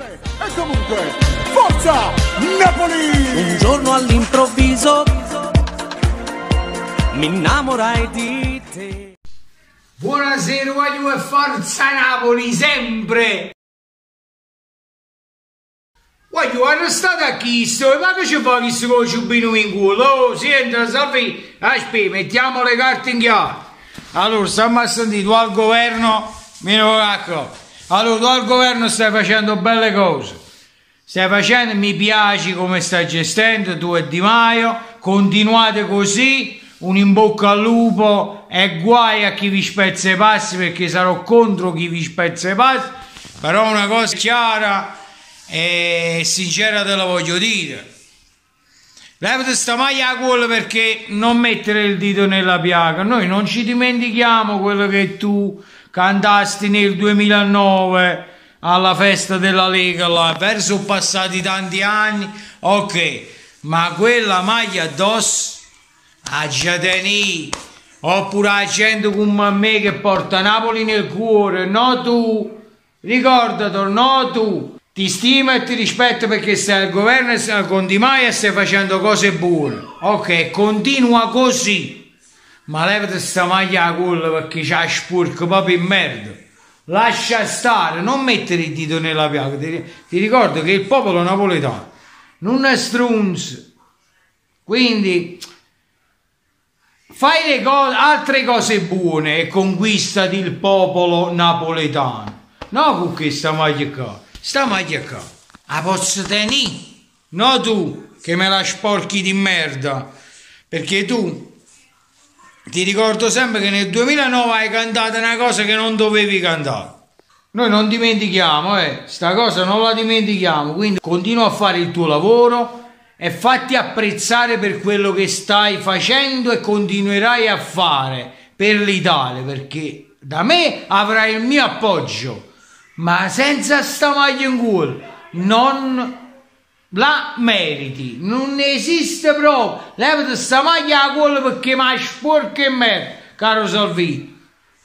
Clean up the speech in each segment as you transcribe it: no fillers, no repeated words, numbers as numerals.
E comunque, forza Napoli! Un giorno all'improvviso mi innamorai di te. Buonasera, voglio e forza Napoli sempre! Voglio, quando state a chisto, ma che ci fa questo con il ciubino in culo? Oh, senta, Safi, aspetta, mettiamo le carte in chiaro. Allora, stiamo a sentire, tu al governo, allora, tu al governo stai facendo belle cose. Stai facendo, mi piace come stai gestendo, tu e Di Maio, continuate così, un in bocca al lupo e guai a chi vi spezza i passi, perché sarò contro chi vi spezza i passi, però una cosa chiara e sincera te la voglio dire. Levate sta maglia a cuore, perché non mettere il dito nella piaga. Noi non ci dimentichiamo quello che tu cantasti nel 2009 alla festa della Lega, là, verso passati tanti anni, ok, ma quella maglia addosso a Giateni, oppure a gente come me che porta Napoli nel cuore, no tu, ricordatelo, no tu. Ti stimo e ti rispetto perché stai al governo e con Di Maio e stai facendo cose buone. Ok, continua così. Ma levati sta maglia a culo perché c'ha sporco proprio in merda. Lascia stare, non mettere il dito nella piaga. Ti ricordo che il popolo napoletano non è strunzo. Quindi fai le cose, altre cose buone e conquistati il popolo napoletano. No con questa maglia qua. Sta maglia qua, la posso tenere? No tu, che me la sporchi di merda. Perché tu, ti ricordo sempre che nel 2009 hai cantato una cosa che non dovevi cantare. Noi non dimentichiamo, sta cosa non la dimentichiamo. Quindi continua a fare il tuo lavoro e fatti apprezzare per quello che stai facendo e continuerai a fare per l'Italia. Perché da me avrai il mio appoggio. Ma senza sta maglia in culo non la meriti, non esiste proprio. Levati sta maglia a culo perché mi sporca e merda, caro Salvini.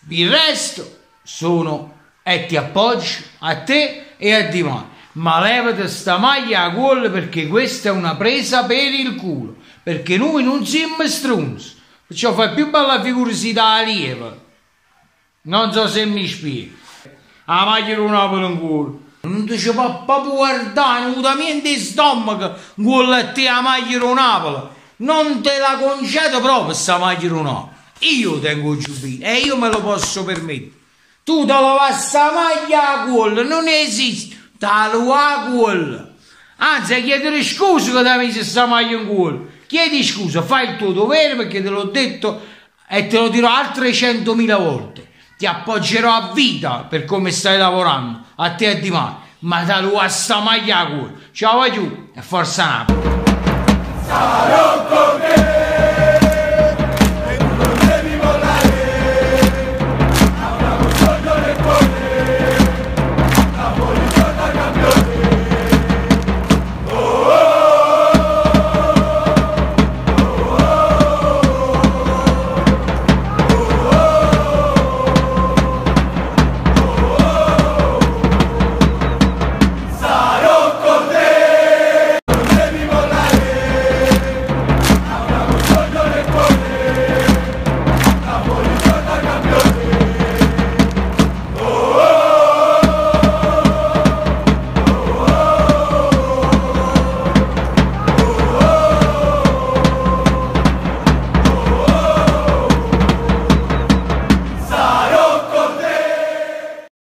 Il resto sono e ti appoggio a te e a Di Maio. Ma levati sta maglia a culo perché questa è una presa per il culo, perché noi non siamo stronzi, perciò fai più bella figura si da lieva. Non so se mi spiego. La maglia di Napoli in culo. Non ti ci fa proprio guardare, non ti niente in stomaco con a te la maglia di Napoli. Non te la concedo proprio questa maglia di Napoli. Io tengo il giubbino e io me lo posso permettere. Tu te lo vai sta maglia a culo, non esiste. Te lo vai a culo. Anzi, chiedere scusa che ti hai messo questa maglia in culo. Chiedi scusa, fai il tuo dovere perché te l'ho detto e te lo dirò altre 100.000 volte. Ti appoggerò a vita per come stai lavorando, a te e Di Maio, ma te lo a sta maglia a cuore. Ciao a giù e forza Napoli!